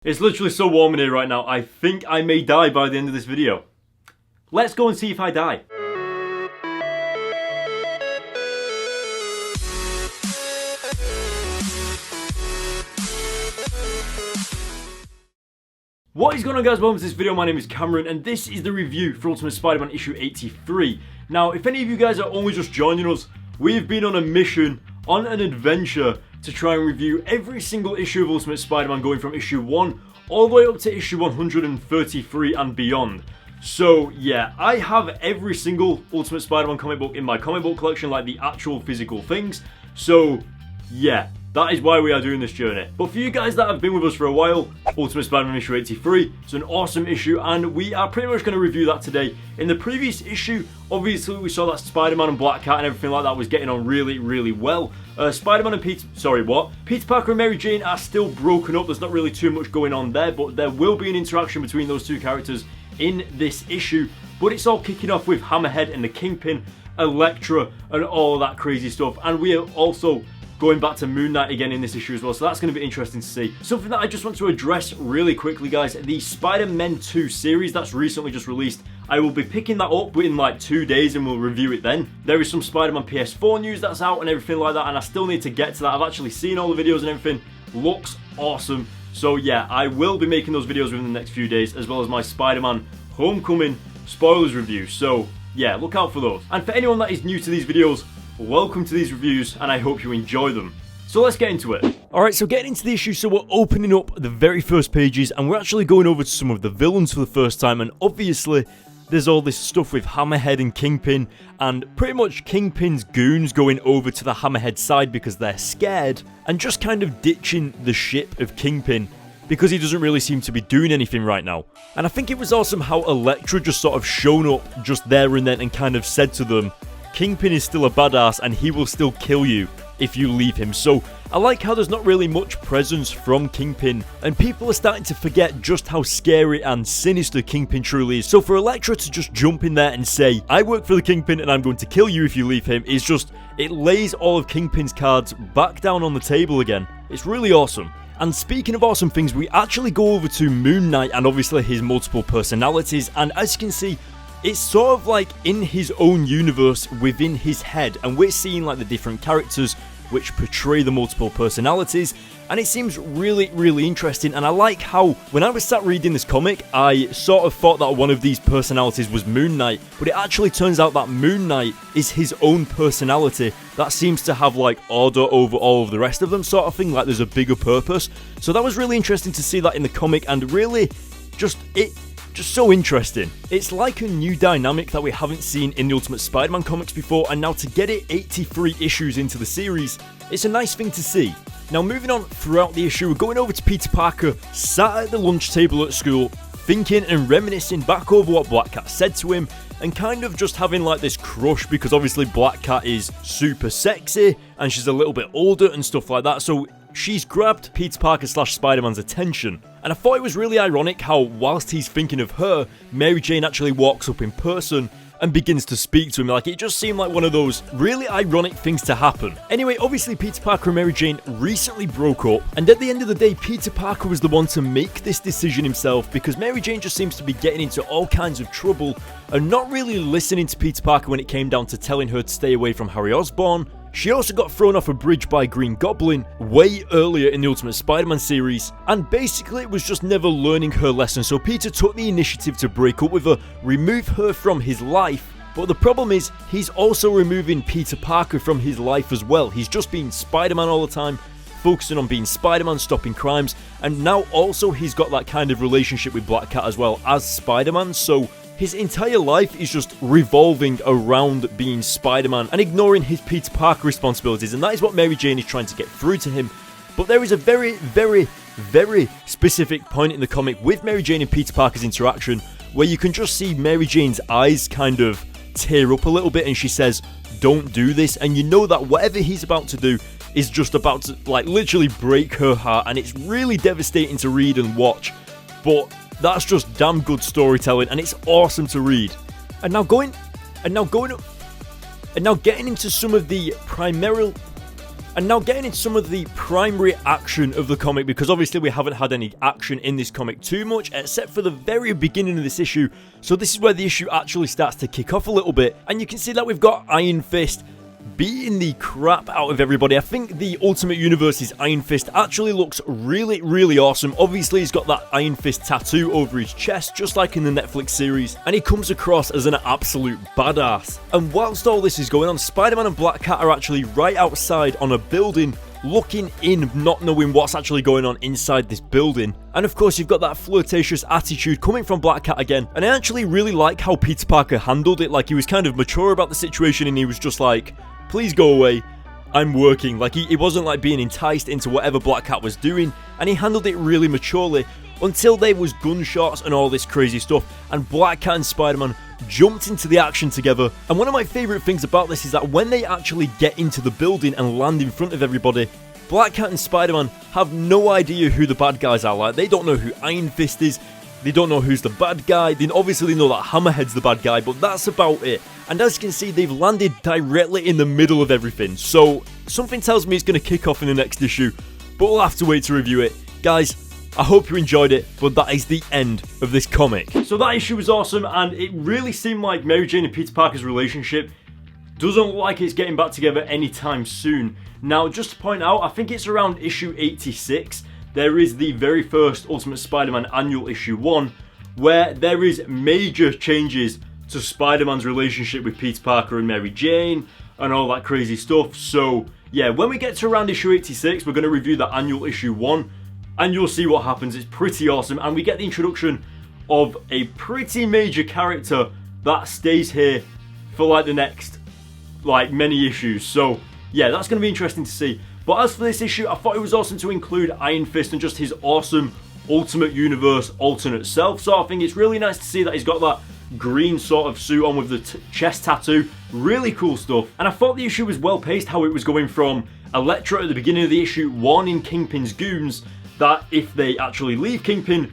It's literally so warm in here right now, I think I may die by the end of this video. Let's go and see if I die. What is going on, guys? Welcome to this video. My name is Cameron and this is the review for Ultimate Spider-Man issue 83. Now, if any of you guys are only just joining us, we've been on a mission, on an adventure to try and review every single issue of Ultimate Spider-Man, going from issue 1 all the way up to issue 133 and beyond. So yeah, I have every single Ultimate Spider-Man comic book in my comic book collection, like the actual physical things. So yeah, that is why we are doing this journey. But for you guys that have been with us for a while, Ultimate Spider-Man issue 83, it's an awesome issue and we are pretty much going to review that today. In the previous issue, obviously we saw that Spider-Man and Black Cat and everything like that was getting on really well. Spider-Man and Peter Parker and Mary Jane are still broken up. There's not really too much going on there, but there will be an interaction between those two characters in this issue. But it's all kicking off with Hammerhead and the Kingpin, Elektra and all that crazy stuff. And we are also going back to Moon Knight again in this issue as well, so that's going to be interesting to see. Something that I just want to address really quickly, guys, the Spider-Man 2 series that's recently just released, I will be picking that up within like 2 days and we'll review it then. There is some Spider-Man PS4 news that's out and everything like that, and I still need to get to that. I've actually seen all the videos and everything. Looks awesome. So yeah, I will be making those videos within the next few days, as well as my Spider-Man Homecoming spoilers review. So yeah, look out for those. And for anyone that is new to these videos, welcome to these reviews and I hope you enjoy them. So let's get into it. Alright, so getting into the issue, so we're opening up the very first pages and we're actually going over to some of the villains for the first time, and obviously there's all this stuff with Hammerhead and Kingpin, and pretty much Kingpin's goons going over to the Hammerhead side because they're scared and just kind of ditching the ship of Kingpin because he doesn't really seem to be doing anything right now. And I think it was awesome how Elektra just sort of shown up just there and then and kind of said to them, Kingpin is still a badass and he will still kill you if you leave him. So I like how there's not really much presence from Kingpin and people are starting to forget just how scary and sinister Kingpin truly is. So for Elektra to just jump in there and say, I work for the Kingpin and I'm going to kill you if you leave him, is just, it lays all of Kingpin's cards back down on the table again. It's really awesome. And speaking of awesome things, we actually go over to Moon Knight and obviously his multiple personalities, and as you can see, it's sort of like in his own universe within his head, and we're seeing like the different characters which portray the multiple personalities, and it seems really interesting. And I like how when I was sat reading this comic, I sort of thought that one of these personalities was Moon Knight, but it actually turns out that Moon Knight is his own personality that seems to have like order over all of the rest of them, sort of thing, like there's a bigger purpose. So that was really interesting to see that in the comic, and really just so interesting. It's like a new dynamic that we haven't seen in the Ultimate Spider-Man comics before, and now to get it 83 issues into the series, it's a nice thing to see. Now moving on throughout the issue, we're going over to Peter Parker, sat at the lunch table at school, thinking and reminiscing back over what Black Cat said to him, and kind of just having like this crush because obviously Black Cat is super sexy and she's a little bit older and stuff like that, so she's grabbed Peter Parker / Spider-Man's attention. And I thought it was really ironic how whilst he's thinking of her, Mary Jane actually walks up in person and begins to speak to him. Like, it just seemed like one of those really ironic things to happen. Anyway, obviously Peter Parker and Mary Jane recently broke up, and at the end of the day, Peter Parker was the one to make this decision himself because Mary Jane just seems to be getting into all kinds of trouble and not really listening to Peter Parker when it came down to telling her to stay away from Harry Osborn. She also got thrown off a bridge by Green Goblin way earlier in the Ultimate Spider-Man series, and basically it was just never learning her lesson, so Peter took the initiative to break up with her, remove her from his life. But the problem is, he's also removing Peter Parker from his life as well. He's just being Spider-Man all the time, focusing on being Spider-Man, stopping crimes, and now also he's got that kind of relationship with Black Cat as well as Spider-Man, so his entire life is just revolving around being Spider-Man and ignoring his Peter Parker responsibilities, and that is what Mary Jane is trying to get through to him. But there is a very specific point in the comic with Mary Jane and Peter Parker's interaction where you can just see Mary Jane's eyes kind of tear up a little bit and she says, don't do this, and you know that whatever he's about to do is just about to like literally break her heart, and it's really devastating to read and watch, but that's just damn good storytelling and it's awesome to read. And now getting into some of the And now getting into some of the primary action of the comic, because obviously we haven't had any action in this comic too much, except for the very beginning of this issue. So this is where the issue actually starts to kick off a little bit. And you can see that we've got Iron Fist beating the crap out of everybody. I think the Ultimate Universe's Iron Fist actually looks really, really awesome. Obviously, he's got that Iron Fist tattoo over his chest, just like in the Netflix series, and he comes across as an absolute badass. And whilst all this is going on, Spider-Man and Black Cat are actually right outside on a building, looking in, not knowing what's actually going on inside this building. And of course, you've got that flirtatious attitude coming from Black Cat again. And I actually really like how Peter Parker handled it. Like, he was kind of mature about the situation, and he was just like, please go away, I'm working. Like, he wasn't like being enticed into whatever Black Cat was doing, and he handled it really maturely until there was gunshots and all this crazy stuff, and Black Cat and Spider-Man jumped into the action together. And one of my favourite things about this is that when they actually get into the building and land in front of everybody, Black Cat and Spider-Man have no idea who the bad guys are. Like, they don't know who Iron Fist is, they don't know who's the bad guy. They obviously know that Hammerhead's the bad guy, but that's about it. And as you can see, they've landed directly in the middle of everything. So something tells me it's going to kick off in the next issue, but we'll have to wait to review it. Guys, I hope you enjoyed it, but that is the end of this comic. So that issue was awesome, and it really seemed like Mary Jane and Peter Parker's relationship doesn't look like it's getting back together anytime soon. Now, just to point out, I think it's around issue 86. There is the very first Ultimate Spider-Man Annual Issue 1, where there is major changes to Spider-Man's relationship with Peter Parker and Mary Jane, and all that crazy stuff. So, yeah, when we get to around issue 86, we're going to review the Annual Issue 1, and you'll see what happens. It's pretty awesome, and we get the introduction of a pretty major character that stays here for, like, the next, like, many issues. So, yeah, that's going to be interesting to see. But as for this issue, I thought it was awesome to include Iron Fist and just his awesome Ultimate Universe alternate self sort of thing. It's really nice to see that he's got that green sort of suit on with the chest tattoo. Really cool stuff. And I thought the issue was well paced, how it was going from Elektra at the beginning of the issue warning Kingpin's goons that if they actually leave Kingpin,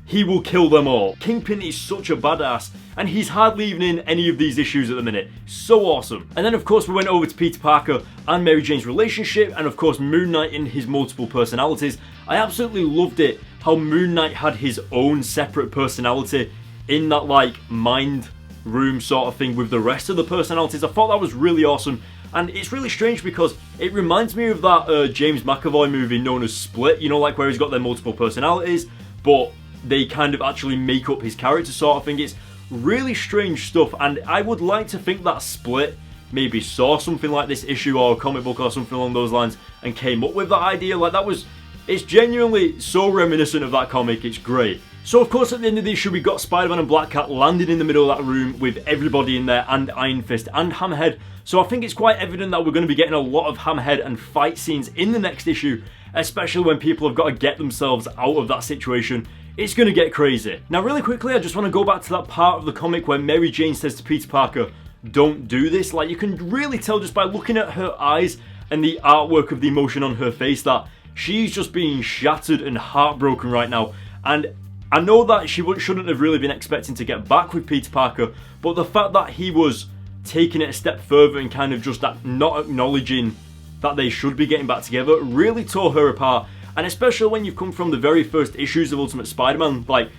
he will kill them all. Kingpin is such a badass, and he's hardly even in any of these issues at the minute. So awesome. And then of course we went over to Peter Parker and Mary Jane's relationship, and of course Moon Knight in his multiple personalities. I absolutely loved it how Moon Knight had his own separate personality in that, like, mind room sort of thing with the rest of the personalities. I thought that was really awesome. And it's really strange because it reminds me of that James McAvoy movie known as Split, you know, like where he's got their multiple personalities, but they kind of actually make up his character sort of thing. It's really strange stuff, and I would like to think that Split maybe saw something like this issue or a comic book or something along those lines and came up with that idea. Like, that was, it's genuinely so reminiscent of that comic. It's great. So of course at the end of the issue we got Spider-Man and Black Cat landing in the middle of that room with everybody in there, and Iron Fist and Hammerhead. So I think it's quite evident that we're going to be getting a lot of Hammerhead and fight scenes in the next issue, especially when people have got to get themselves out of that situation. It's going to get crazy. Now really quickly, I just want to go back to that part of the comic where Mary Jane says to Peter Parker, don't do this. Like, you can really tell just by looking at her eyes and the artwork of the emotion on her face that she's just being shattered and heartbroken right now. And I know that she shouldn't have really been expecting to get back with Peter Parker, but the fact that he was taking it a step further and kind of just that not acknowledging that they should be getting back together really tore her apart. And especially when you've come from the very first issues of Ultimate Spider-Man, like,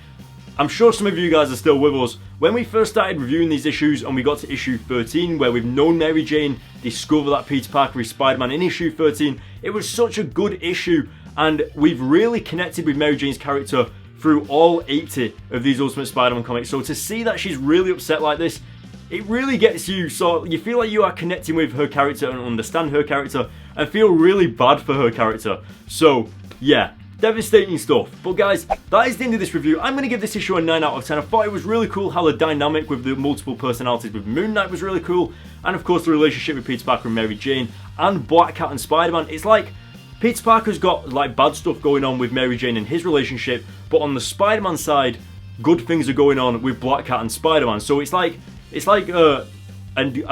I'm sure some of you guys are still with us. When we first started reviewing these issues and we got to issue 13 where we've known Mary Jane discover that Peter Parker is Spider-Man in issue 13, it was such a good issue, and we've really connected with Mary Jane's character through all 80 of these Ultimate Spider-Man comics. So to see that she's really upset like this, it really gets you, so you feel like you are connecting with her character and understand her character and feel really bad for her character. So yeah, devastating stuff. But guys, that is the end of this review. I'm going to give this issue a 9 out of 10. I thought it was really cool how the dynamic with the multiple personalities with Moon Knight was really cool. And of course the relationship with Peter Parker and Mary Jane and Black Cat and Spider-Man. It's like Peter Parker's got like bad stuff going on with Mary Jane and his relationship, but on the Spider-Man side, good things are going on with Black Cat and Spider-Man. So it's like a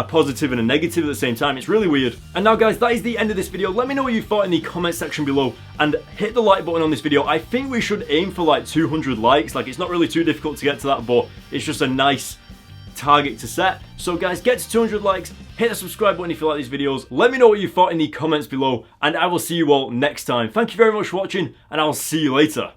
positive and a negative at the same time. It's really weird. And now guys, that is the end of this video. Let me know what you thought in the comment section below, and hit the like button on this video. I think we should aim for like 200 likes. Like, it's not really too difficult to get to that, but it's just a nice target to set. So guys, get to 200 likes, Hit the subscribe button if you like these videos. Let me know what you thought in the comments below, and I will see you all next time. Thank you very much for watching, and I'll see you later.